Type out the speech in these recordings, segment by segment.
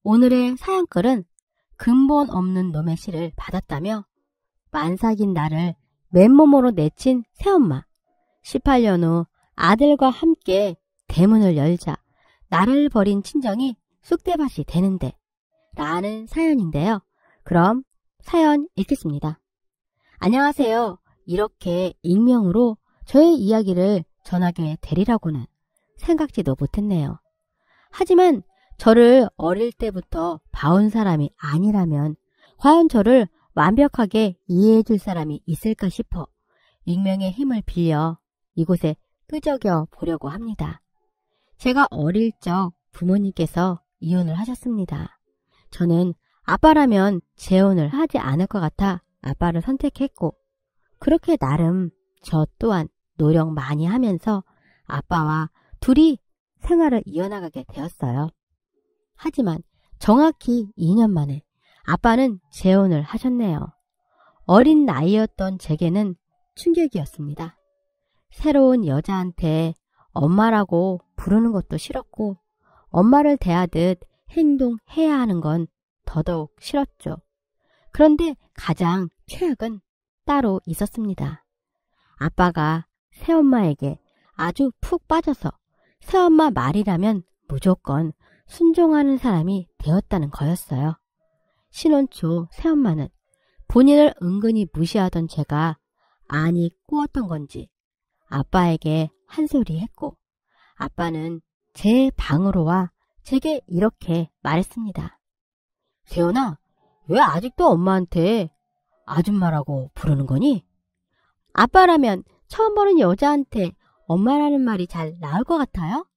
오늘의 사연글은 근본 없는 놈의 시를 받았다며 만삭인 나를 맨몸으로 내친 새엄마, 18년 후 아들과 함께 대문을 열자 나를 버린 친정이 쑥대밭이 되는데 라는 사연인데요. 그럼 사연 읽겠습니다. 안녕하세요. 이렇게 익명으로 저의 이야기를 전하게 되리라고는 생각지도 못했네요. 하지만 저를 어릴 때부터 봐온 사람이 아니라면 과연 저를 완벽하게 이해해 줄 사람이 있을까 싶어 익명의 힘을 빌려 이곳에 끄적여 보려고 합니다. 제가 어릴 적 부모님께서 이혼을 하셨습니다. 저는 아빠라면 재혼을 하지 않을 것 같아 아빠를 선택했고 그렇게 나름 저 또한 노력 많이 하면서 아빠와 둘이 생활을 이어나가게 되었어요. 하지만 정확히 2년 만에 아빠는 재혼을 하셨네요. 어린 나이였던 제게는 충격이었습니다. 새로운 여자한테 엄마라고 부르는 것도 싫었고 엄마를 대하듯 행동해야 하는 건 더더욱 싫었죠. 그런데 가장 최악은 따로 있었습니다. 아빠가 새엄마에게 아주 푹 빠져서 새엄마 말이라면 무조건 순종하는 사람이 되었다는 거였어요. 신혼 초 새엄마는 본인을 은근히 무시하던 제가 안이 꼬웠던 건지 아빠에게 한 소리 했고 아빠는 제 방으로 와 제게 이렇게 말했습니다. 세연아, 왜 아직도 엄마한테 아줌마라고 부르는 거니? 아빠라면 처음 보는 여자한테 엄마라는 말이 잘 나올 것 같아요?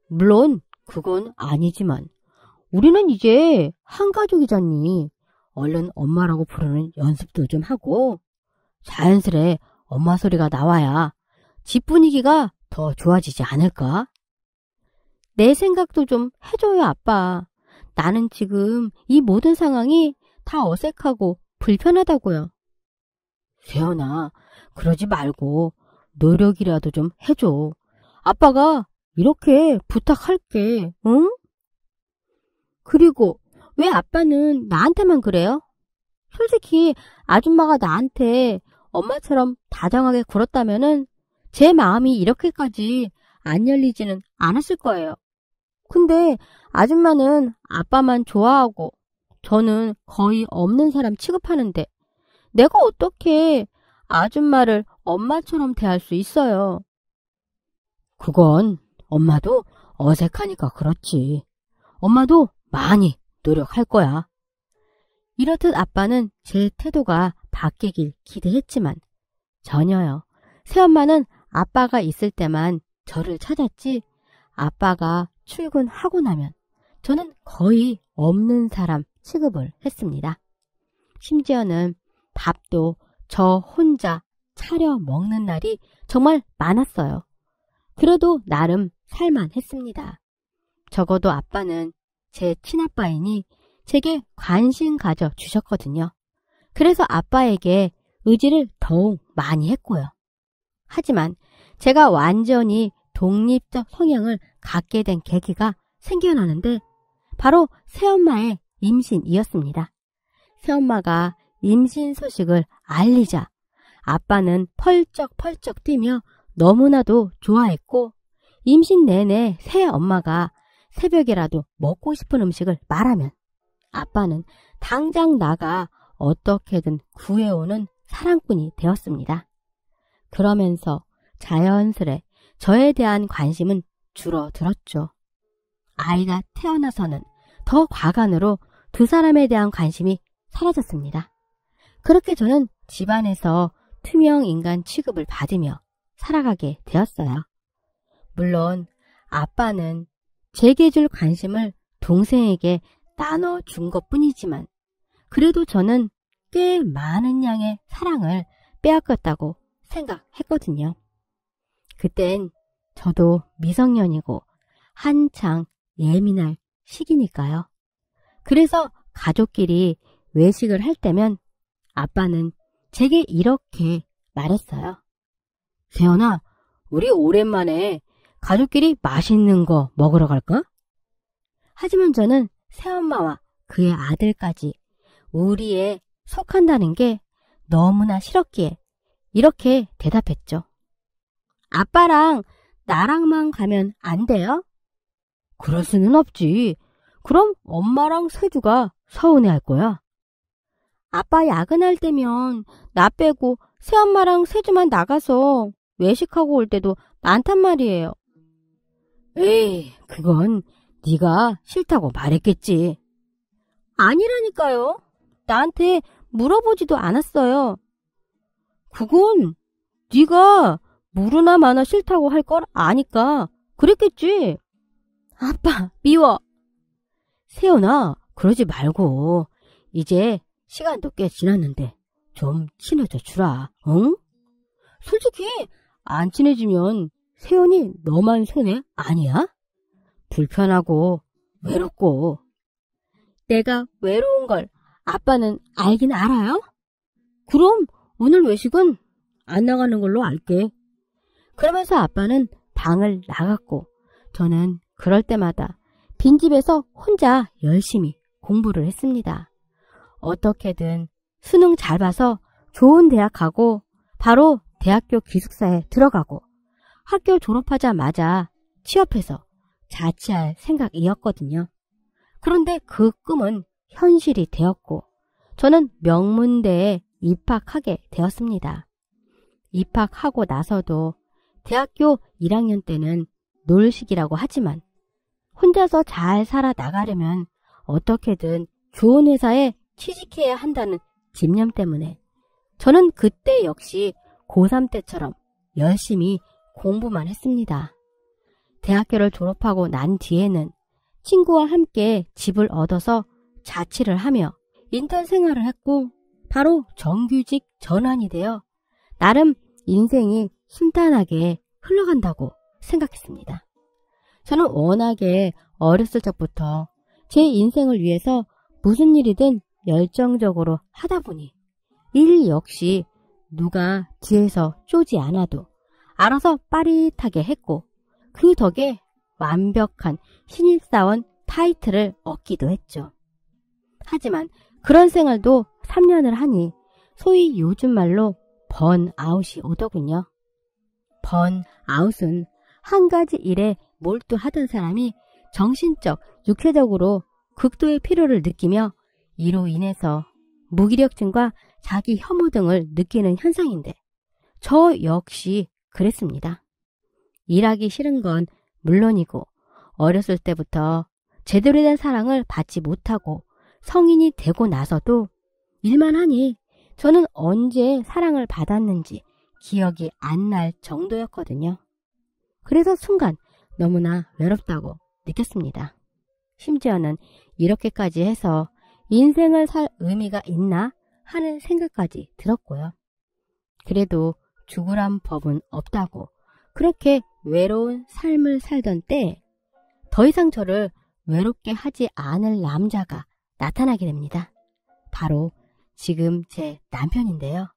물론 그건 아니지만 우리는 이제 한 가족이잖니. 얼른 엄마라고 부르는 연습도 좀 하고 자연스레 엄마 소리가 나와야 집 분위기가 더 좋아지지 않을까? 내 생각도 좀 해줘요, 아빠. 나는 지금 이 모든 상황이 다 어색하고 불편하다고요. 세연아, 그러지 말고 노력이라도 좀 해줘. 아빠가 이렇게 부탁할게, 응? 그리고 왜 아빠는 나한테만 그래요? 솔직히 아줌마가 나한테 엄마처럼 다정하게 굴었다면은 제 마음이 이렇게까지 안 열리지는 않았을 거예요. 근데 아줌마는 아빠만 좋아하고 저는 거의 없는 사람 취급하는데 내가 어떻게 아줌마를 엄마처럼 대할 수 있어요? 그건 엄마도 어색하니까 그렇지. 엄마도 많이 노력할 거야. 이렇듯 아빠는 제 태도가 바뀌길 기대했지만 전혀요. 새엄마는 아빠가 있을 때만 저를 찾았지 아빠가 출근하고 나면 저는 거의 없는 사람 취급을 했습니다. 심지어는 밥도 저 혼자 차려 먹는 날이 정말 많았어요. 그래도 나름 살만했습니다. 적어도 아빠는 제 친아빠이니 제게 관심 가져 주셨거든요. 그래서 아빠에게 의지를 더욱 많이 했고요. 하지만 제가 완전히 독립적 성향을 갖게 된 계기가 생겨나는데 바로 새엄마의 임신이었습니다. 새엄마가 임신 소식을 알리자 아빠는 펄쩍펄쩍 뛰며 너무나도 좋아했고 임신 내내 새엄마가 새벽에라도 먹고 싶은 음식을 말하면 아빠는 당장 나가 어떻게든 구해오는 사랑꾼이 되었습니다. 그러면서 자연스레 저에 대한 관심은 줄어들었죠. 아이가 태어나서는 더 과간으로 두 사람에 대한 관심이 사라졌습니다. 그렇게 저는 집안에서 투명 인간 취급을 받으며 살아가게 되었어요. 물론 아빠는 제게 줄 관심을 동생에게 나눠준 것뿐이지만 그래도 저는 꽤 많은 양의 사랑을 빼앗겼다고 생각했거든요. 그땐 저도 미성년이고 한창 예민할 시기니까요. 그래서 가족끼리 외식을 할 때면 아빠는 제게 이렇게 말했어요. 세연아, 우리 오랜만에 가족끼리 맛있는 거 먹으러 갈까? 하지만 저는 새엄마와 그의 아들까지 우리에 속한다는 게 너무나 싫었기에 이렇게 대답했죠. 아빠랑 나랑만 가면 안 돼요? 그럴 수는 없지. 그럼 엄마랑 세주가 서운해할 거야. 아빠 야근할 때면 나 빼고 새엄마랑 세주만 나가서 외식하고 올 때도 많단 말이에요. 에이, 그건 네가 싫다고 말했겠지. 아니라니까요. 나한테 물어보지도 않았어요. 그건 네가 물으나 마나 싫다고 할 걸 아니까 그랬겠지. 아빠, 미워. 세연아, 그러지 말고 이제 시간도 꽤 지났는데 좀 친해져 주라, 응? 솔직히 안 친해지면 세연이 너만 손해 아니야? 불편하고 외롭고. 내가 외로운 걸 아빠는 알긴 알아요? 그럼 오늘 외식은 안 나가는 걸로 알게. 그러면서 아빠는 방을 나갔고 저는 그럴 때마다 빈집에서 혼자 열심히 공부를 했습니다. 어떻게든 수능 잘 봐서 좋은 대학 가고 바로 대학교 기숙사에 들어가고 학교 졸업하자마자 취업해서 자취할 생각이었거든요. 그런데 그 꿈은 현실이 되었고 저는 명문대에 입학하게 되었습니다. 입학하고 나서도 대학교 1학년 때는 놀식이라고 하지만 혼자서 잘 살아나가려면 어떻게든 좋은 회사에 취직해야 한다는 집념 때문에 저는 그때 역시 고3 때처럼 열심히 공부만 했습니다. 대학교를 졸업하고 난 뒤에는 친구와 함께 집을 얻어서 자취를 하며 인턴 생활을 했고 바로 정규직 전환이 되어 나름 인생이 순탄하게 흘러간다고 생각했습니다. 저는 워낙에 어렸을 적부터 제 인생을 위해서 무슨 일이든 열정적으로 하다 보니 일 역시 누가 뒤에서 쪼지 않아도 알아서 빠릿하게 했고 그 덕에 완벽한 신입사원 타이틀을 얻기도 했죠. 하지만 그런 생활도 3년을 하니 소위 요즘 말로 번아웃이 오더군요. 번아웃은 한 가지 일에 몰두하던 사람이 정신적, 육체적으로 극도의 피로를 느끼며 이로 인해서 무기력증과 자기 혐오 등을 느끼는 현상인데 저 역시 그랬습니다. 일하기 싫은 건 물론이고 어렸을 때부터 제대로 된 사랑을 받지 못하고 성인이 되고 나서도 일만 하니 저는 언제 사랑을 받았는지 기억이 안 날 정도였거든요. 그래서 순간 너무나 외롭다고 느꼈습니다. 심지어는 이렇게까지 해서 인생을 살 의미가 있나 하는 생각까지 들었고요. 그래도 죽으란 법은 없다고 그렇게 외로운 삶을 살던 때 더 이상 저를 외롭게 하지 않을 남자가 나타나게 됩니다. 바로 지금 제 남편인데요.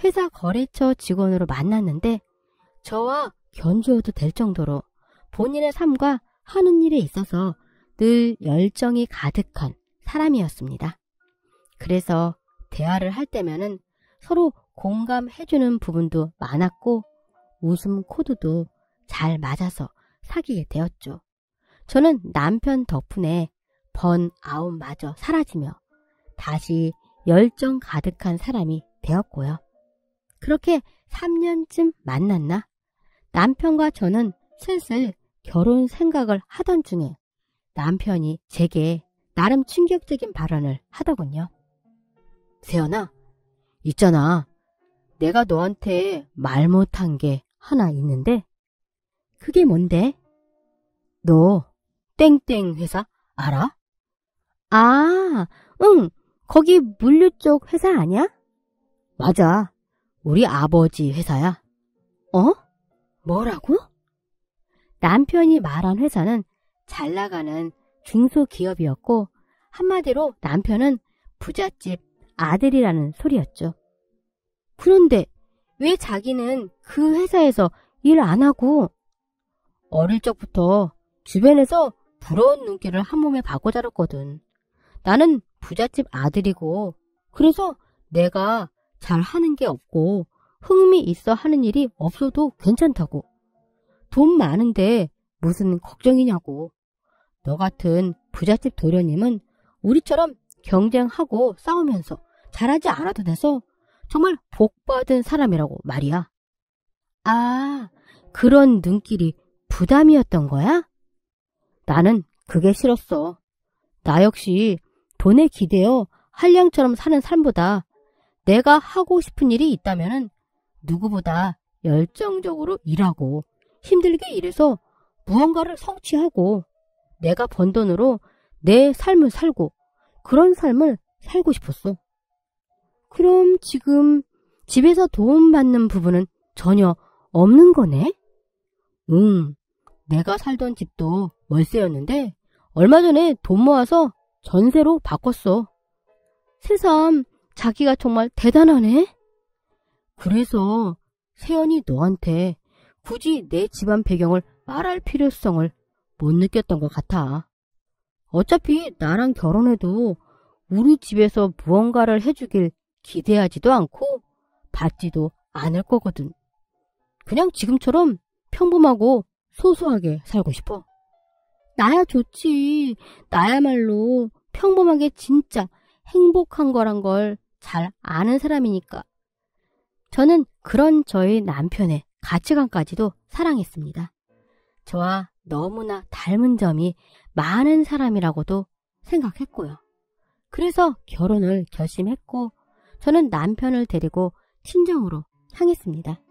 회사 거래처 직원으로 만났는데 저와 견주어도 될 정도로 본인의 삶과 하는 일에 있어서 늘 열정이 가득한 사람이었습니다. 그래서 대화를 할 때면은 서로 공감해주는 부분도 많았고 웃음 코드도 잘 맞아서 사귀게 되었죠. 저는 남편 덕분에 번아웃마저 사라지며 다시 열정 가득한 사람이 되었고요. 그렇게 3년쯤 만났나 남편과 저는 슬슬 결혼 생각을 하던 중에 남편이 제게 나름 충격적인 발언을 하더군요. 세연아, 있잖아. 내가 너한테 말 못한 게 하나 있는데 그게 뭔데? 너 땡땡 회사 알아? 아, 응. 거기 물류 쪽 회사 아니야? 맞아. 우리 아버지 회사야. 어? 뭐라고? 남편이 말한 회사는 잘 나가는 중소기업이었고 한마디로 남편은 부잣집 아들이라는 소리였죠. 그런데 왜 자기는 그 회사에서 일 안 하고 어릴 적부터 주변에서 부러운 눈길을 한 몸에 받고 자랐거든. 나는 부잣집 아들이고 그래서 내가 잘하는 게 없고 흥미 있어 하는 일이 없어도 괜찮다고. 돈 많은데 무슨 걱정이냐고. 너 같은 부잣집 도련님은 우리처럼 경쟁하고 싸우면서 잘하지 않아도 돼서 정말 복받은 사람이라고 말이야. 아, 그런 눈길이 부담이었던 거야? 나는 그게 싫었어. 나 역시 돈에 기대어 한량처럼 사는 삶보다 내가 하고 싶은 일이 있다면은 누구보다 열정적으로 일하고 힘들게 일해서 무언가를 성취하고 내가 번 돈으로 내 삶을 살고 그런 삶을 살고 싶었어. 그럼 지금 집에서 도움받는 부분은 전혀 없는 거네? 응, 내가 살던 집도 월세였는데 얼마 전에 돈 모아서 전세로 바꿨어. 새삼 자기가 정말 대단하네? 그래서 세연이 너한테 굳이 내 집안 배경을 말할 필요성을 못 느꼈던 것 같아. 어차피 나랑 결혼해도 우리 집에서 무언가를 해주길 기대하지도 않고 받지도 않을 거거든. 그냥 지금처럼 평범하고 소소하게 살고 싶어. 나야 좋지. 나야말로 평범하게 진짜 행복한 거란 걸 잘 아는 사람이니까. 저는 그런 저희 남편의 가치관까지도 사랑했습니다. 저와 너무나 닮은 점이 많은 사람이라고도 생각했고요. 그래서 결혼을 결심했고 저는 남편을 데리고 친정으로 향했습니다.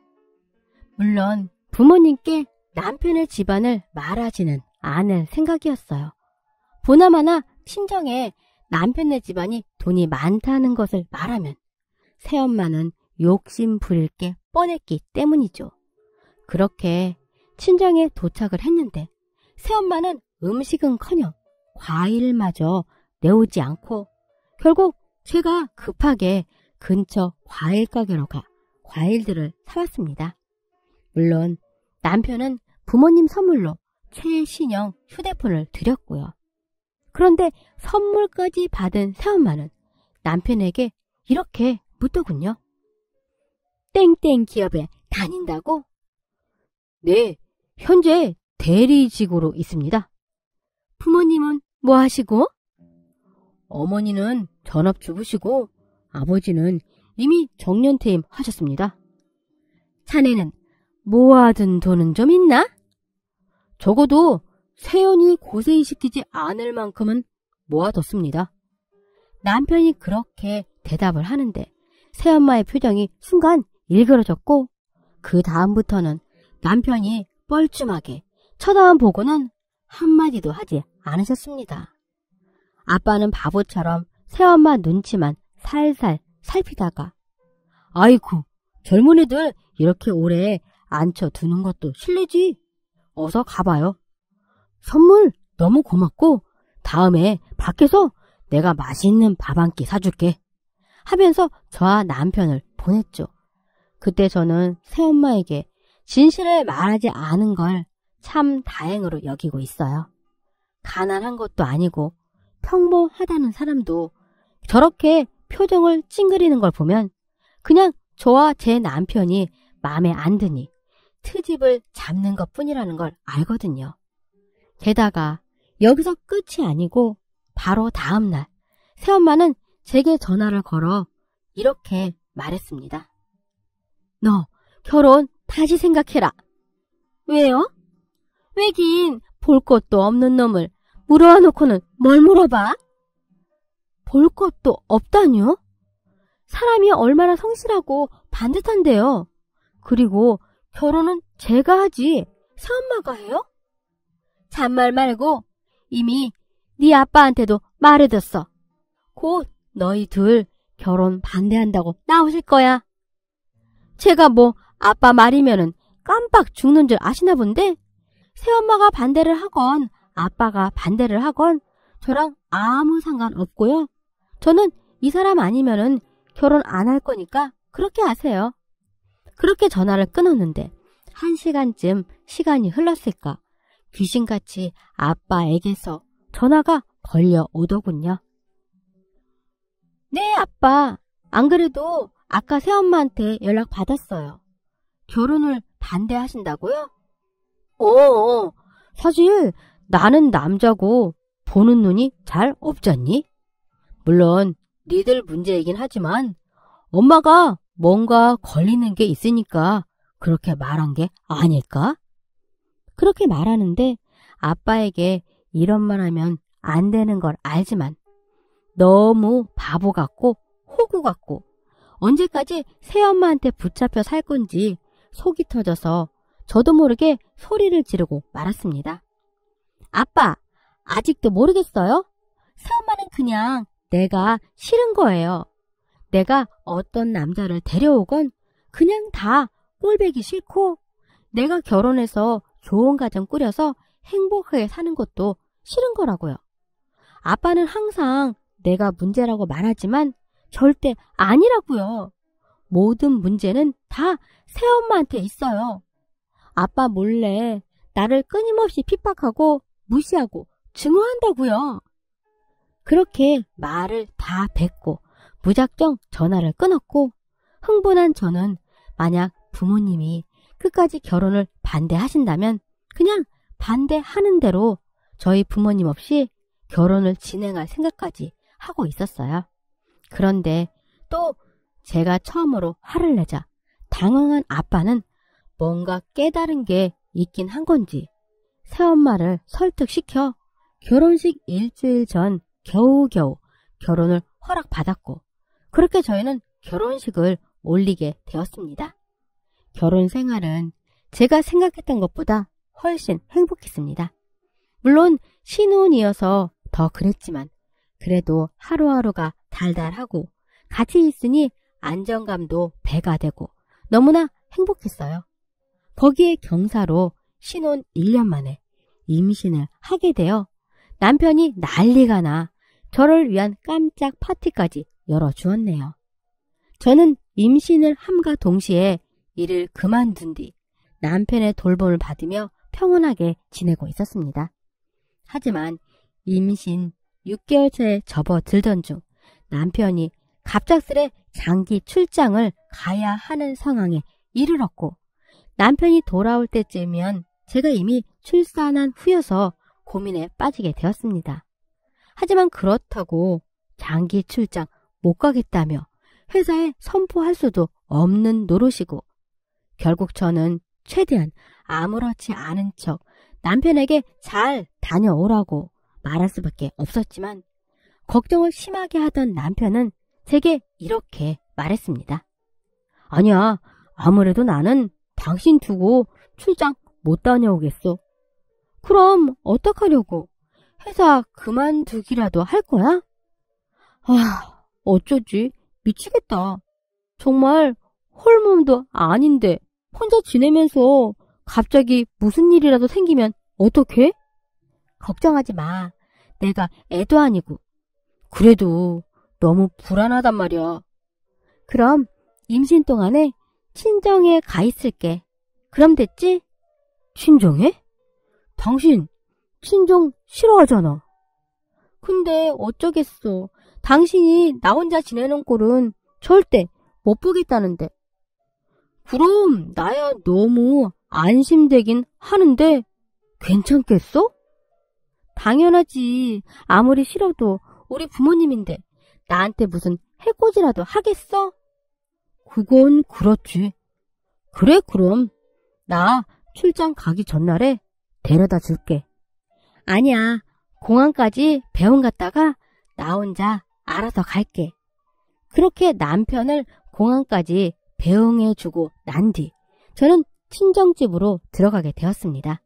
물론 부모님께 남편의 집안을 말하지는 않을 생각이었어요. 보나마나 친정에 남편네 집안이 돈이 많다는 것을 말하면 새엄마는 욕심 부릴 게 뻔했기 때문이죠. 그렇게 친정에 도착을 했는데 새엄마는 음식은커녕 과일마저 내오지 않고 결국 제가 급하게 근처 과일 가게로 가 과일들을 사왔습니다. 물론 남편은 부모님 선물로 최신형 휴대폰을 드렸고요. 그런데 선물까지 받은 새엄마는 남편에게 이렇게 묻더군요. 땡땡 기업에 다닌다고? 네, 현재 대리직으로 있습니다. 부모님은 뭐 하시고? 어머니는 전업주부시고 아버지는 이미 정년퇴임 하셨습니다. 자네는 모아둔 돈은 좀 있나? 적어도 세연이 고생시키지 않을 만큼은 모아뒀습니다. 남편이 그렇게 대답을 하는데 새엄마의 표정이 순간 일그러졌고 그 다음부터는 남편이 뻘쭘하게 쳐다보고는 한마디도 하지 않으셨습니다. 아빠는 바보처럼 새엄마 눈치만 살살 살피다가 아이고 젊은 애들 이렇게 오래 앉혀두는 것도 실례지. 어서 가봐요. 선물 너무 고맙고 다음에 밖에서 내가 맛있는 밥 한 끼 사줄게 하면서 저와 남편을 보냈죠. 그때 저는 새엄마에게 진실을 말하지 않은 걸 참 다행으로 여기고 있어요. 가난한 것도 아니고 평범하다는 사람도 저렇게 표정을 찡그리는 걸 보면 그냥 저와 제 남편이 마음에 안 드니 트집을 잡는 것뿐이라는 걸 알거든요. 게다가 여기서 끝이 아니고 바로 다음날 새엄마는 제게 전화를 걸어 이렇게 말했습니다. 너 결혼 다시 생각해라. 왜요? 왜긴 볼 것도 없는 놈을 물어와 놓고는 뭘 물어봐? 볼 것도 없다뇨? 사람이 얼마나 성실하고 반듯한데요. 그리고 결혼은 제가 하지 새엄마가 해요? 잔말 말고 이미 네 아빠한테도 말해뒀어. 곧 너희 둘 결혼 반대한다고 나오실 거야. 제가 뭐 아빠 말이면은 깜빡 죽는 줄 아시나 본데 새엄마가 반대를 하건 아빠가 반대를 하건 저랑 아무 상관없고요. 저는 이 사람 아니면은 결혼 안 할 거니까 그렇게 하세요. 그렇게 전화를 끊었는데 1시간쯤 시간이 흘렀을까 귀신같이 아빠에게서 전화가 걸려오더군요. 네, 아빠. 안 그래도 아까 새엄마한테 연락 받았어요. 결혼을 반대하신다고요? 사실 나는 남자고 보는 눈이 잘 없잖니? 물론 니들 문제이긴 하지만 엄마가 뭔가 걸리는 게 있으니까 그렇게 말한 게 아닐까? 그렇게 말하는데 아빠에게 이런 말 하면 안 되는 걸 알지만 너무 바보 같고 호구 같고 언제까지 새엄마한테 붙잡혀 살 건지 속이 터져서 저도 모르게 소리를 지르고 말았습니다. 아빠, 아직도 모르겠어요? 새엄마는 그냥 내가 싫은 거예요. 내가 어떤 남자를 데려오건 그냥 다 꼴보기 싫고 내가 결혼해서 좋은 가정 꾸려서 행복하게 사는 것도 싫은 거라고요. 아빠는 항상 내가 문제라고 말하지만 절대 아니라고요. 모든 문제는 다 새엄마한테 있어요. 아빠 몰래 나를 끊임없이 핍박하고 무시하고 증오한다고요. 그렇게 말을 다 뱉고 무작정 전화를 끊었고 흥분한 저는 만약 부모님이 끝까지 결혼을 반대하신다면 그냥 반대하는 대로 저희 부모님 없이 결혼을 진행할 생각까지 하고 있었어요. 그런데 또 제가 처음으로 화를 내자 당황한 아빠는 뭔가 깨달은 게 있긴 한 건지 새엄마를 설득시켜 결혼식 일주일 전 겨우겨우 결혼을 허락받았고 그렇게 저희는 결혼식을 올리게 되었습니다. 결혼 생활은 제가 생각했던 것보다 훨씬 행복했습니다. 물론 신혼이어서 더 그랬지만 그래도 하루하루가 달달하고 같이 있으니 안정감도 배가 되고 너무나 행복했어요. 거기에 경사로 신혼 1년 만에 임신을 하게 되어 남편이 난리가 나 저를 위한 깜짝 파티까지 열어주었네요. 저는 임신을 함과 동시에 일을 그만둔 뒤 남편의 돌봄을 받으며 평온하게 지내고 있었습니다. 하지만 임신 6개월차에 접어들던 중 남편이 갑작스레 장기 출장을 가야 하는 상황에 이르렀고 남편이 돌아올 때쯤이면 제가 이미 출산한 후여서 고민에 빠지게 되었습니다. 하지만 그렇다고 장기 출장 못 가겠다며 회사에 선포할 수도 없는 노릇이고 결국 저는 최대한 아무렇지 않은 척 남편에게 잘 다녀오라고 말할 수밖에 없었지만 걱정을 심하게 하던 남편은 제게 이렇게 말했습니다. 아니야, 아무래도 나는 당신 두고 출장 못 다녀오겠어. 그럼 어떡하려고? 회사 그만두기라도 할 거야? 어쩌지? 미치겠다. 정말 홀몸도 아닌데 혼자 지내면서 갑자기 무슨 일이라도 생기면 어떡해? 걱정하지 마. 내가 애도 아니고. 그래도 너무 불안하단 말이야. 그럼 임신 동안에 친정에 가 있을게. 그럼 됐지? 친정에? 당신 친정 싫어하잖아. 근데 어쩌겠어. 당신이 나 혼자 지내는 꼴은 절대 못 보겠다는데. 그럼 나야 너무 안심되긴 하는데 괜찮겠어? 당연하지. 아무리 싫어도 우리 부모님인데 나한테 무슨 해코지라도 하겠어? 그건 그렇지. 그래, 그럼 나 출장 가기 전날에 데려다 줄게. 아니야, 공항까지 배웅 갔다가 나 혼자 알아서 갈게. 그렇게 남편을 공항까지 배웅해주고 난 뒤 저는 친정집으로 들어가게 되었습니다.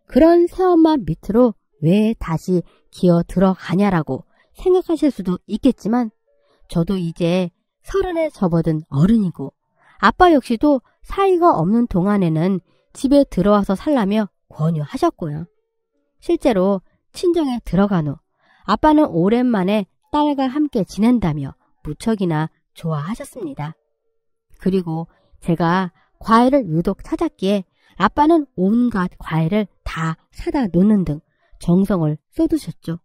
그런 새엄마 밑으로 왜 다시 기어 들어가냐라고 생각하실 수도 있겠지만 저도 이제 30에 접어든 어른이고 아빠 역시도 사이가 없는 동안에는 집에 들어와서 살라며 권유하셨고요. 실제로 친정에 들어간 후 아빠는 오랜만에 딸과 함께 지낸다며 무척이나 좋아하셨습니다. 그리고 제가 과일을 유독 찾았기에 아빠는 온갖 과일을 다 사다 놓는 등 정성을 쏟으셨죠.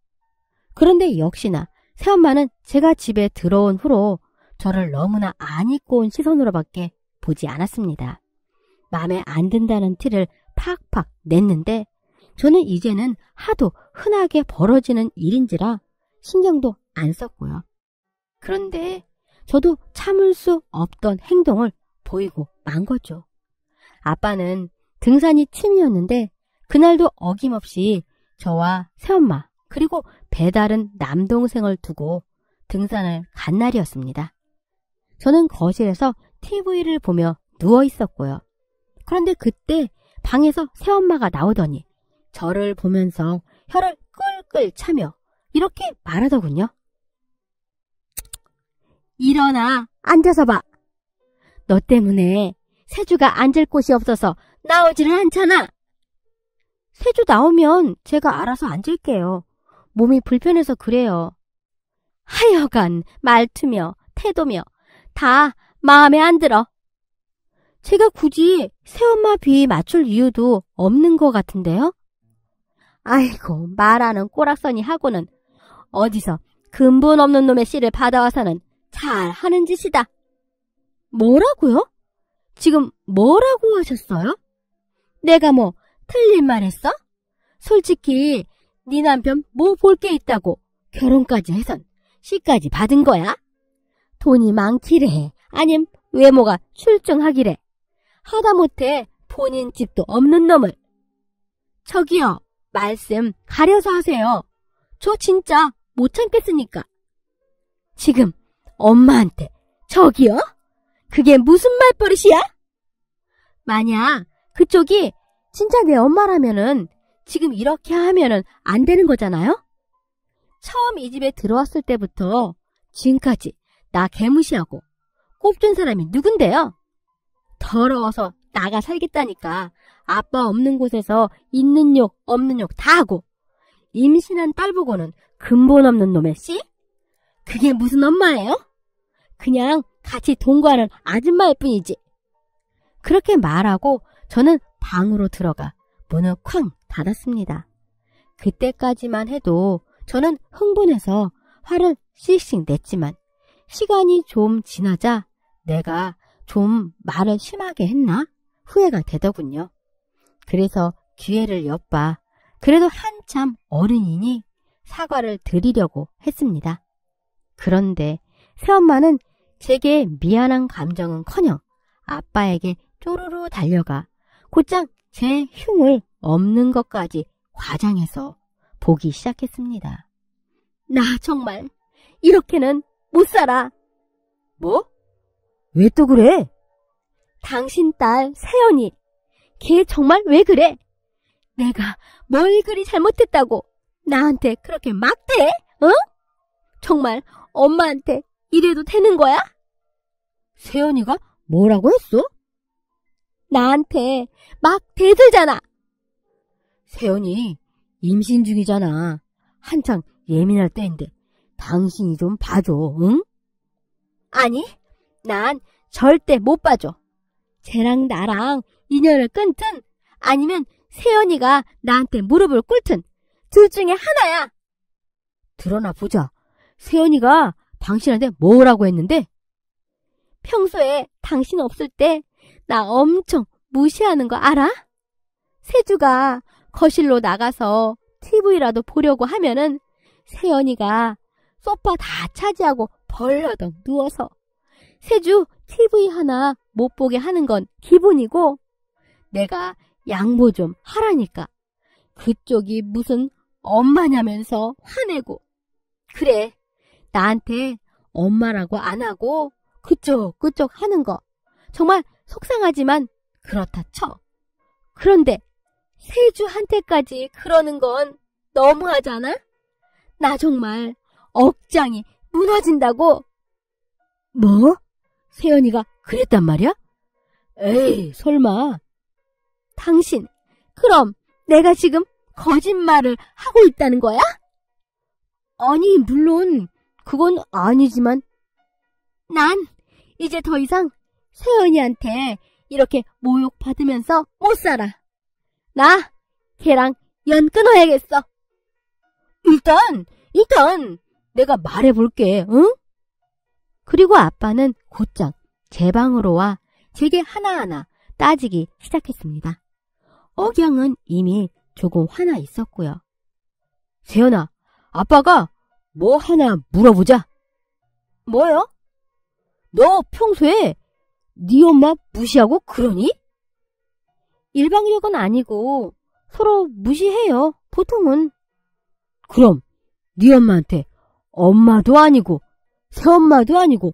그런데 역시나 새엄마는 제가 집에 들어온 후로 저를 너무나 안 입고 온 시선으로밖에 보지 않았습니다. 마음에 안 든다는 티를 팍팍 냈는데 저는 이제는 하도 흔하게 벌어지는 일인지라 신경도 안 썼고요. 그런데 저도 참을 수 없던 행동을 보이고 만 거죠. 아빠는 등산이 취미였는데 그날도 어김없이 저와 새엄마 그리고 배다른 남동생을 두고 등산을 간 날이었습니다. 저는 거실에서 TV를 보며 누워 있었고요. 그런데 그때 방에서 새엄마가 나오더니 저를 보면서 혀를 끌끌 차며 이렇게 말하더군요. 일어나 앉아서 봐. 너 때문에 세주가 앉을 곳이 없어서 나오지를 않잖아. 세주 나오면 제가 알아서 앉을게요. 몸이 불편해서 그래요. 하여간 말투며 태도며 다 마음에 안 들어. 제가 굳이 새엄마 비위 맞출 이유도 없는 것 같은데요? 아이고 말하는 꼬락서니 하고는 어디서 근본 없는 놈의 씨를 받아와서는 잘 하는 짓이다. 뭐라고요? 지금 뭐라고 하셨어요? 내가 뭐 틀린 말 했어? 솔직히 네 남편 뭐 볼 게 있다고 결혼까지 해선 씨까지 받은 거야? 돈이 많기래 아님 외모가 출중하기래 하다못해 본인 집도 없는 놈을. 저기요, 말씀 가려서 하세요. 저 진짜 못 참겠으니까. 지금 엄마한테 저기요? 그게 무슨 말버릇이야? 만약 그쪽이 진짜 내 엄마라면은 지금 이렇게 하면은 안 되는 거잖아요? 처음 이 집에 들어왔을 때부터 지금까지 나 개무시하고 꼽준 사람이 누군데요? 더러워서 나가 살겠다니까 아빠 없는 곳에서 있는 욕 없는 욕 다 하고 임신한 딸 보고는 근본 없는 놈의 씨? 그게 무슨 엄마예요? 그냥 같이 동거하는 아줌마일 뿐이지. 그렇게 말하고 저는 방으로 들어가 문을 쾅 닫았습니다. 그때까지만 해도 저는 흥분해서 화를 씩씩 냈지만 시간이 좀 지나자 내가 좀 말을 심하게 했나 후회가 되더군요. 그래서 기회를 엿봐 그래도 한참 어른이니 사과를 드리려고 했습니다. 그런데 새엄마는 제게 미안한 감정은커녕 아빠에게 쪼르르 달려가 곧장 제 흉을 없는 것까지 과장해서 보기 시작했습니다. 나 정말 이렇게는 못 살아. 뭐? 왜 또 그래? 당신 딸 세연이 걔 정말 왜 그래? 내가 뭘 그리 잘못했다고 나한테 그렇게 막대? 응? 정말 엄마한테 이래도 되는 거야? 세연이가 뭐라고 했어? 나한테 막 대들잖아. 세연이 임신 중이잖아. 한창 예민할 때인데 당신이 좀 봐줘, 응? 아니, 난 절대 못 봐줘. 쟤랑 나랑 인연을 끊든 아니면 세연이가 나한테 무릎을 꿇든 둘 중에 하나야. 드러나 보자. 세연이가 당신한테 뭐라고 했는데? 평소에 당신 없을 때 나 엄청 무시하는 거 알아? 세주가 거실로 나가서 TV라도 보려고 하면은 세연이가 소파 다 차지하고 벌러덩 누워서 세주 TV 하나 못 보게 하는 건 기본이고 내가 양보 좀 하라니까 그쪽이 무슨 엄마냐면서 화내고 그래 나한테 엄마라고 안 하고 그쪽 하는 거 정말 속상하지만 그렇다 쳐. 그런데 세주한테까지 그러는 건 너무하잖아? 나 정말 억장이 무너진다고. 뭐? 세연이가 그랬단 말이야? 에이, 설마. 당신, 그럼 내가 지금 거짓말을 하고 있다는 거야? 아니, 물론 그건 아니지만 난 이제 더 이상 세연이한테 이렇게 모욕받으면서 못 살아. 나 걔랑 연 끊어야겠어. 일단 내가 말해볼게, 응? 그리고 아빠는 곧장 제 방으로 와 제게 하나하나 따지기 시작했습니다. 억양은 이미 조금 화나 있었고요. 세연아, 아빠가 뭐 하나 물어보자. 뭐요? 너 평소에 네 엄마 무시하고 그러니? 일방적은 아니고 서로 무시해요, 보통은. 그럼 네 엄마한테 엄마도 아니고 새엄마도 아니고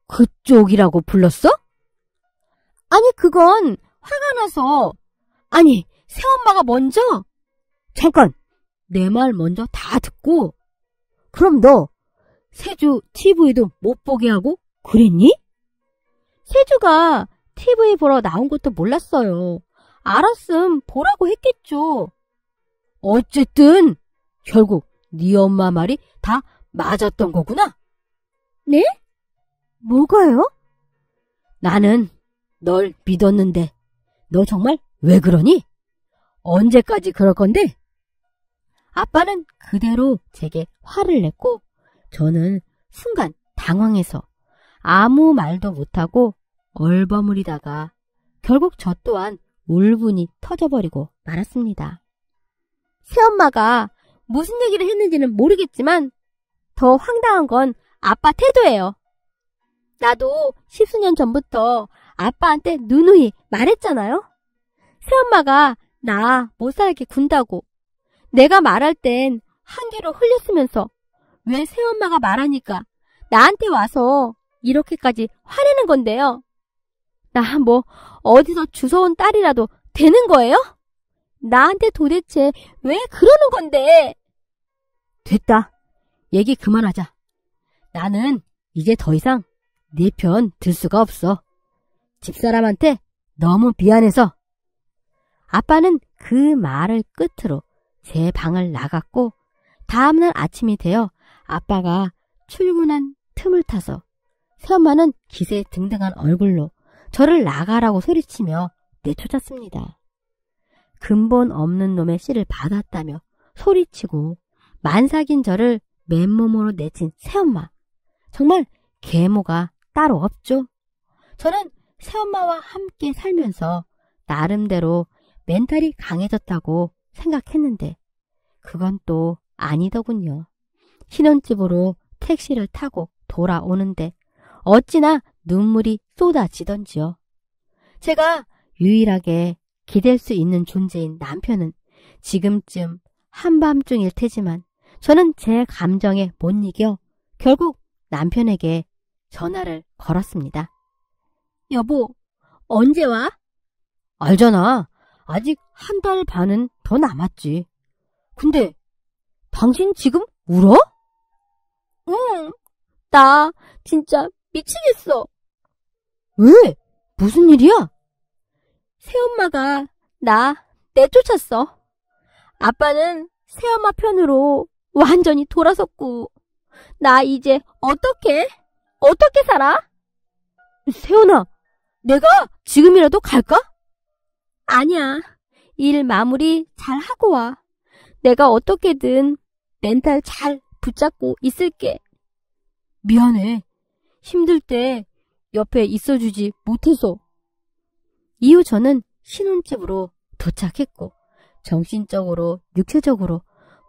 그쪽이라고 불렀어? 아니, 그건 화가 나서. 아니, 새엄마가 먼저. 잠깐, 내 말 먼저 다 듣고. 그럼 너 세주 TV도 못 보게 하고 그랬니? 세주가 TV 보러 나온 것도 몰랐어요. 알았음 보라고 했겠죠. 어쨌든 결국 네 엄마 말이 다 맞았던 거구나. 네? 뭐가요? 나는 널 믿었는데 너 정말 왜 그러니? 언제까지 그럴 건데? 아빠는 그대로 제게 화를 냈고 저는 순간 당황해서 아무 말도 못하고 얼버무리다가 결국 저 또한 울분이 터져버리고 말았습니다. 새엄마가 무슨 얘기를 했는지는 모르겠지만 더 황당한 건 아빠 태도예요. 나도 10수년 전부터 아빠한테 누누이 말했잖아요. 새엄마가 나 못 살게 군다고. 내가 말할 땐 한귀로 흘렸으면서 왜 새엄마가 말하니까 나한테 와서 이렇게까지 화내는 건데요. 나 뭐 어디서 주워온 딸이라도 되는 거예요? 나한테 도대체 왜 그러는 건데? 됐다. 얘기 그만하자. 나는 이제 더 이상 네 편 들 수가 없어. 집사람한테 너무 미안해서. 아빠는 그 말을 끝으로 제 방을 나갔고 다음날 아침이 되어 아빠가 출근한 틈을 타서 새엄마는 기세등등한 얼굴로 저를 나가라고 소리치며 내쫓았습니다. 근본 없는 놈의 씨를 받았다며 소리치고 만삭인 저를 맨몸으로 내친 새엄마. 정말 계모가 따로 없죠. 저는 새엄마와 함께 살면서 나름대로 멘탈이 강해졌다고 생각했는데 그건 또 아니더군요. 신혼집으로 택시를 타고 돌아오는데 어찌나 눈물이 쏟아지던지요. 제가 유일하게 기댈 수 있는 존재인 남편은 지금쯤 한밤중일 테지만 저는 제 감정에 못 이겨 결국 남편에게 전화를 걸었습니다. 여보, 언제 와? 알잖아. 아직 한 달 반은 더 남았지. 근데 당신 지금 울어? 응, 나 진짜 미치겠어. 왜? 무슨 일이야? 새엄마가 나 내쫓았어. 아빠는 새엄마 편으로 완전히 돌아섰고 나 이제 어떻게 살아? 세연아, 내가 지금이라도 갈까? 아니야. 일 마무리 잘 하고 와. 내가 어떻게든 멘탈 잘 붙잡고 있을게. 미안해. 힘들 때 옆에 있어주지 못해서. 이후 저는 신혼집으로 도착했고 정신적으로 육체적으로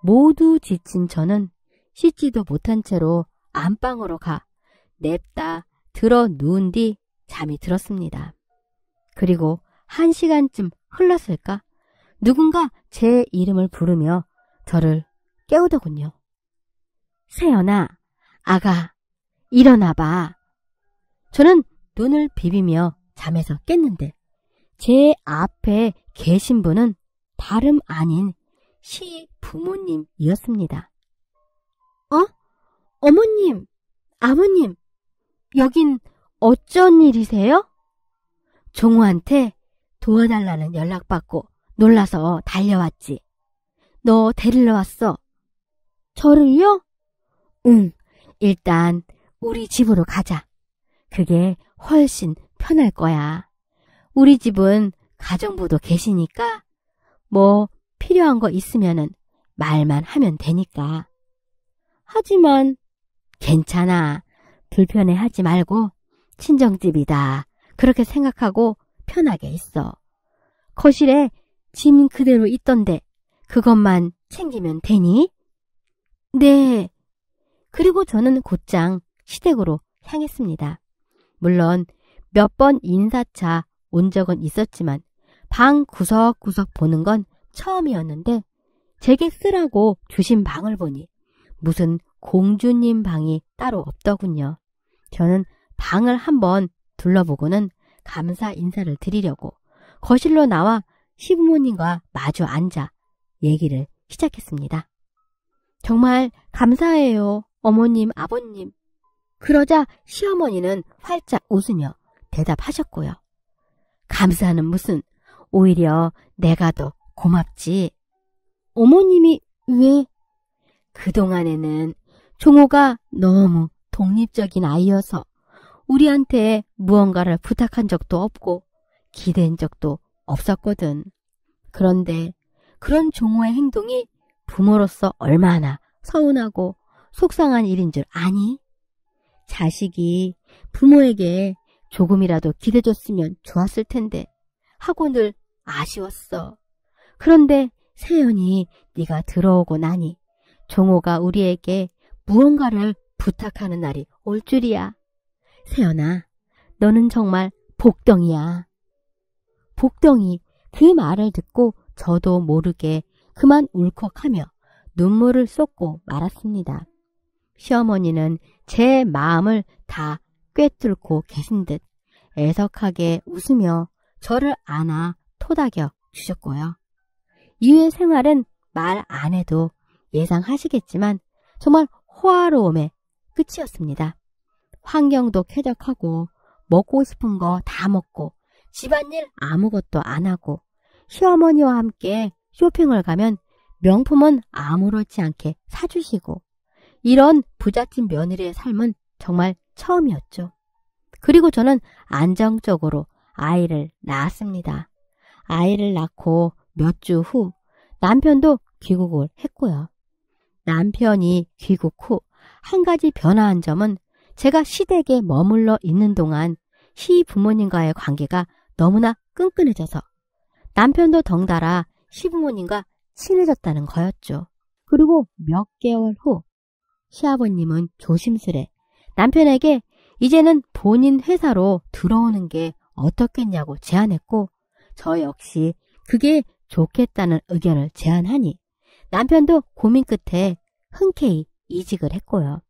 모두 지친 저는 씻지도 못한 채로 안방으로 가 냅다 들어 누운 뒤 잠이 들었습니다. 그리고 1시간쯤 흘렀을까? 누군가 제 이름을 부르며 저를 깨우더군요. 세연아, 아가, 일어나봐. 저는 눈을 비비며 잠에서 깼는데 제 앞에 계신 분은 다름 아닌 시부모님이었습니다. 어머님, 아버님, 여긴 어쩐 일이세요? 종우한테 도와달라는 연락받고 놀라서 달려왔지. 너 데리러 왔어. 저를요? 응, 일단 우리 집으로 가자. 그게 훨씬 편할 거야. 우리 집은 가정부도 계시니까 뭐 필요한 거 있으면은 말만 하면 되니까. 하지만 괜찮아. 불편해하지 말고 친정집이다. 그렇게 생각하고 편하게 있어. 거실에 짐 그대로 있던데 그것만 챙기면 되니? 네. 그리고 저는 곧장 시댁으로 향했습니다. 물론 몇 번 인사차 온 적은 있었지만 방 구석구석 보는 건 처음이었는데 제게 쓰라고 주신 방을 보니 무슨 공주님 방이 따로 없더군요. 저는 방을 한번 둘러보고는 감사 인사를 드리려고 거실로 나와 시부모님과 마주 앉아 얘기를 시작했습니다. 정말 감사해요, 어머님, 아버님. 그러자 시어머니는 활짝 웃으며 대답하셨고요. 감사는 무슨, 오히려 내가 더 고맙지. 어머님이 왜? 그동안에는 종호가 너무 독립적인 아이여서 우리한테 무언가를 부탁한 적도 없고 기댄 적도 없었거든. 그런데 그런 종호의 행동이 부모로서 얼마나 서운하고 속상한 일인 줄 아니? 자식이 부모에게 조금이라도 기대줬으면 좋았을 텐데 하고 늘 아쉬웠어. 그런데 세연이 네가 들어오고 나니 종호가 우리에게 무언가를 부탁하는 날이 올 줄이야. 세연아, 너는 정말 복덩이야. 복덩이, 그 말을 듣고 저도 모르게 그만 울컥하며 눈물을 쏟고 말았습니다. 시어머니는 제 마음을 다 꿰뚫고 계신 듯 애석하게 웃으며 저를 안아 토닥여 주셨고요. 이후의 생활은 말 안 해도 예상하시겠지만 정말 호화로움의 끝이었습니다. 환경도 쾌적하고 먹고 싶은 거 다 먹고 집안일 아무것도 안 하고 시어머니와 함께 쇼핑을 가면 명품은 아무렇지 않게 사주시고 이런 부잣집 며느리의 삶은 정말 처음이었죠. 그리고 저는 안정적으로 아이를 낳았습니다. 아이를 낳고 몇 주 후 남편도 귀국을 했고요. 남편이 귀국 후 한 가지 변화한 점은 제가 시댁에 머물러 있는 동안 시부모님과의 관계가 너무나 끈끈해져서 남편도 덩달아 시부모님과 친해졌다는 거였죠. 그리고 몇 개월 후 시아버님은 조심스레 남편에게 이제는 본인 회사로 들어오는 게 어떻겠냐고 제안했고 저 역시 그게 좋겠다는 의견을 제안하니 남편도 고민 끝에 흔쾌히 이직을 했고요.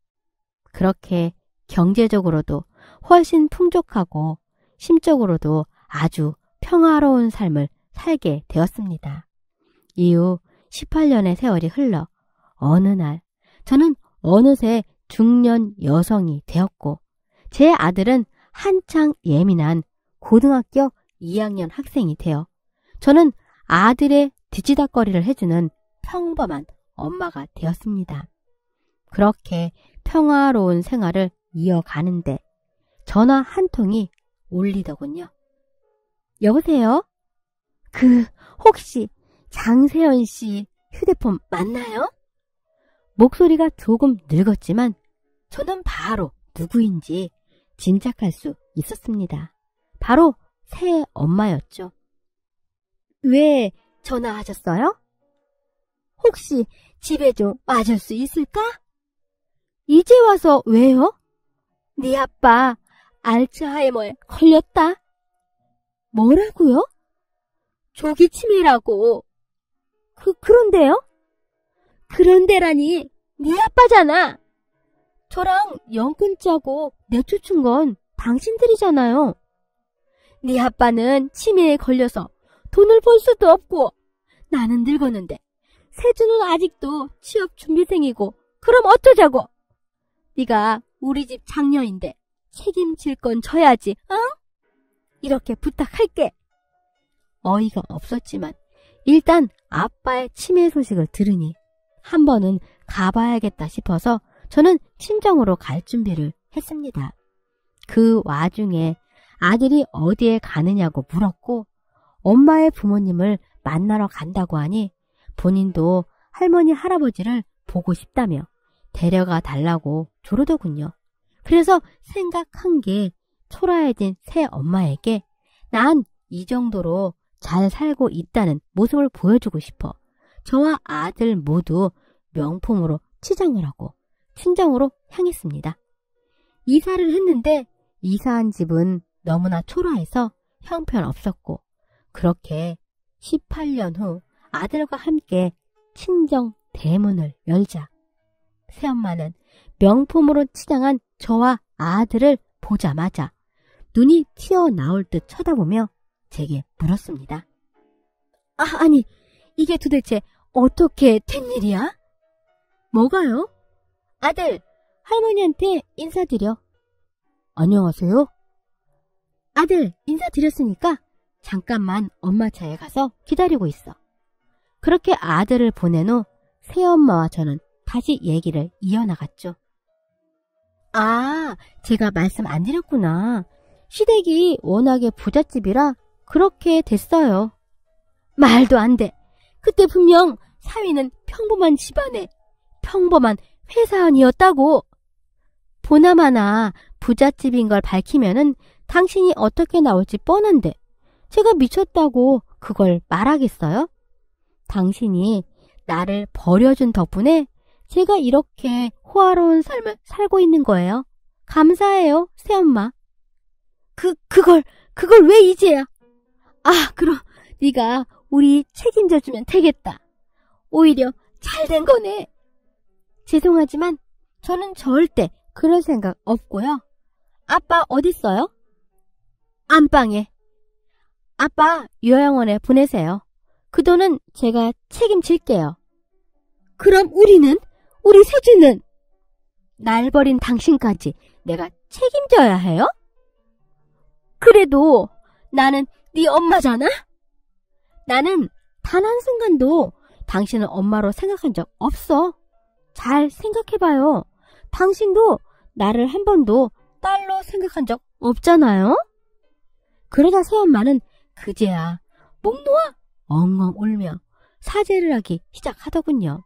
그렇게 경제적으로도 훨씬 풍족하고 심적으로도 아주 평화로운 삶을 살게 되었습니다. 이후 18년의 세월이 흘러 어느 날 저는 어느새 중년 여성이 되었고 제 아들은 한창 예민한 고등학교 2학년 학생이 되어 저는 아들의 뒤치다꺼리를 해주는 평범한 엄마가 되었습니다. 그렇게 평화로운 생활을 이어가는데 전화 한 통이 울리더군요. 여보세요? 혹시 장세연 씨 휴대폰 맞나요? 목소리가 조금 늙었지만 저는 바로 누구인지 짐작할 수 있었습니다. 바로 새 엄마였죠. 왜 전화하셨어요? 혹시 집에 좀 와줄 수 있을까? 이제 와서 왜요? 네 아빠 알츠하이머에 걸렸다. 뭐라고요? 조기 치매라고. 그런데요? 그런데라니, 네 아빠잖아. 저랑 연근 짜고 내쫓은 건 당신들이잖아요. 네 아빠는 치매에 걸려서 돈을 벌 수도 없고 나는 늙었는데 세준은 아직도 취업 준비생이고 그럼 어쩌자고. 네가 우리 집 장녀인데 책임질 건 져야지, 응? 이렇게 부탁할게. 어이가 없었지만 일단 아빠의 치매 소식을 들으니 한 번은 가봐야겠다 싶어서 저는 친정으로 갈 준비를 했습니다. 그 와중에 아들이 어디에 가느냐고 물었고 엄마의 부모님을 만나러 간다고 하니 본인도 할머니 할아버지를 보고 싶다며 데려가 달라고 조르더군요. 그래서 생각한 게 초라해진 새 엄마에게 난 이 정도로 잘 살고 있다는 모습을 보여주고 싶어 저와 아들 모두 명품으로 치장을 하고 친정으로 향했습니다. 이사를 했는데 이사한 집은 너무나 초라해서 형편없었고 그렇게 18년 후 아들과 함께 친정 대문을 열자 새엄마는 명품으로 치장한 저와 아들을 보자마자 눈이 튀어나올 듯 쳐다보며 제게 물었습니다. 아니, 이게 도대체 어떻게 된 일이야? 뭐가요? 아들, 할머니한테 인사드려. 안녕하세요. 아들, 인사드렸으니까 잠깐만 엄마 차에 가서 기다리고 있어. 그렇게 아들을 보낸 후 새엄마와 저는 다시 얘기를 이어나갔죠. 아, 제가 말씀 안 드렸구나. 시댁이 워낙에 부잣집이라 그렇게 됐어요. 말도 안 돼. 그때 분명 사위는 평범한 집안에 평범한 회사원이었다고. 보나마나 부잣집인 걸 밝히면은 당신이 어떻게 나올지 뻔한데 제가 미쳤다고 그걸 말하겠어요? 당신이 나를 버려준 덕분에 제가 이렇게 호화로운 삶을 살고 있는 거예요. 감사해요, 새엄마. 그걸 왜 이제야? 그럼 네가 우리 책임져주면 되겠다. 오히려 잘된 거네. 죄송하지만 저는 절대 그럴 생각 없고요. 아빠 어딨어요? 안방에. 아빠 요양원에 보내세요. 그 돈은 제가 책임질게요. 그럼 우리 세주는? 날 버린 당신까지 내가 책임져야 해요? 그래도 나는 네 엄마잖아? 나는 단 한순간도 당신을 엄마로 생각한 적 없어. 잘 생각해봐요. 당신도 나를 한 번도 딸로 생각한 적 없잖아요? 그러다 새엄마는 그제야 목 놓아 엉엉 울며 사죄를 하기 시작하더군요.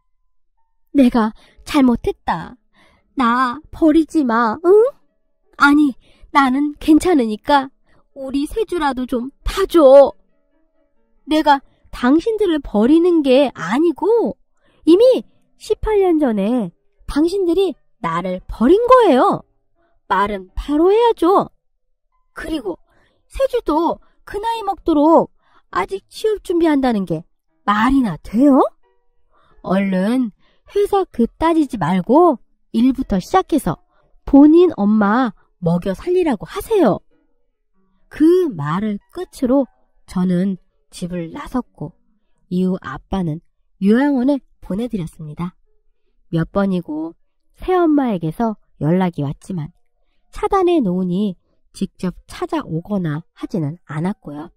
내가 잘못했다. 나 버리지 마, 응? 아니, 나는 괜찮으니까 우리 세주라도 좀 봐줘. 내가 당신들을 버리는 게 아니고 이미 18년 전에 당신들이 나를 버린 거예요. 말은 바로 해야죠. 그리고 세주도 그 나이 먹도록 아직 취업 준비한다는 게 말이나 돼요? 얼른 회사 따지지 말고 일부터 시작해서 본인 엄마 먹여 살리라고 하세요. 그 말을 끝으로 저는 집을 나섰고 이후 아빠는 요양원에 보내드렸습니다. 몇 번이고 새엄마에게서 연락이 왔지만 차단해 놓으니 직접 찾아오거나 하지는 않았고요.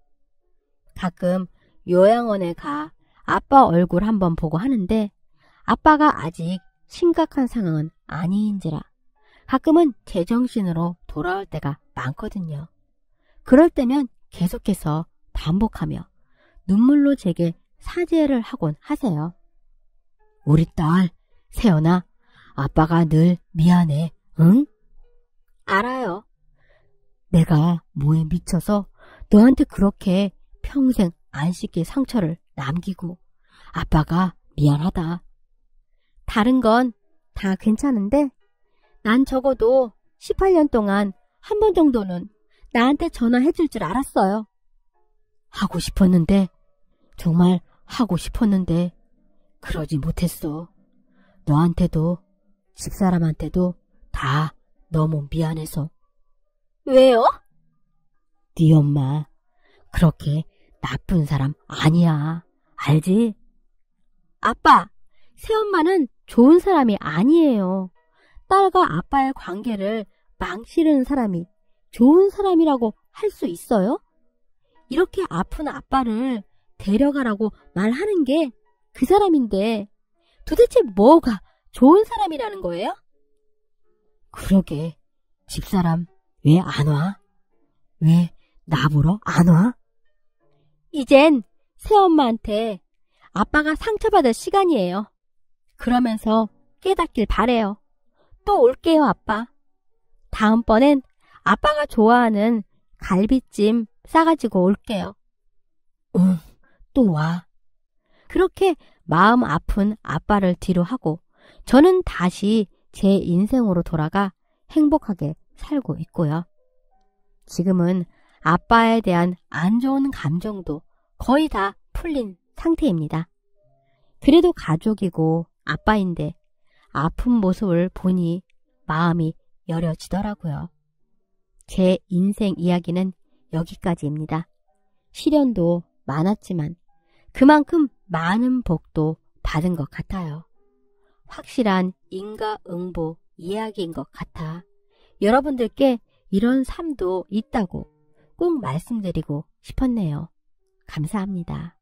가끔 요양원에 가 아빠 얼굴 한번 보고 하는데 아빠가 아직 심각한 상황은 아니인지라 가끔은 제정신으로 돌아올 때가 많거든요. 그럴 때면 계속해서 반복하며 눈물로 제게 사죄를 하곤 하세요. 우리 딸 세연아, 아빠가 늘 미안해, 응? 알아요. 내가 뭐에 미쳐서 너한테 그렇게 평생 안 씻길 상처를 남기고 아빠가 미안하다. 다른 건 다 괜찮은데 난 적어도 18년 동안 한 번 정도는 나한테 전화해 줄 줄 알았어요. 하고 싶었는데, 정말 하고 싶었는데 그러지 못했어. 너한테도 집사람한테도 다 너무 미안해서. 왜요? 네 엄마 그렇게 나쁜 사람 아니야. 알지? 아빠, 새엄마는 좋은 사람이 아니에요. 딸과 아빠의 관계를 망치려는 사람이 좋은 사람이라고 할 수 있어요? 이렇게 아픈 아빠를 데려가라고 말하는 게 그 사람인데 도대체 뭐가 좋은 사람이라는 거예요? 그러게, 집사람 왜 안 와? 왜 나보러 안 와? 이젠 새엄마한테 아빠가 상처받을 시간이에요. 그러면서 깨닫길 바래요. 또 올게요, 아빠. 다음번엔 아빠가 좋아하는 갈비찜 싸가지고 올게요. 응, 또 와. 그렇게 마음 아픈 아빠를 뒤로 하고 저는 다시 제 인생으로 돌아가 행복하게 살고 있고요. 지금은 아빠에 대한 안 좋은 감정도 거의 다 풀린 상태입니다. 그래도 가족이고 아빠인데 아픈 모습을 보니 마음이 여려지더라고요. 제 인생 이야기는 여기까지입니다. 시련도 많았지만 그만큼 많은 복도 받은 것 같아요. 확실한 인과응보 이야기인 것 같아 여러분들께 이런 삶도 있다고 꼭 말씀드리고 싶었네요. 감사합니다.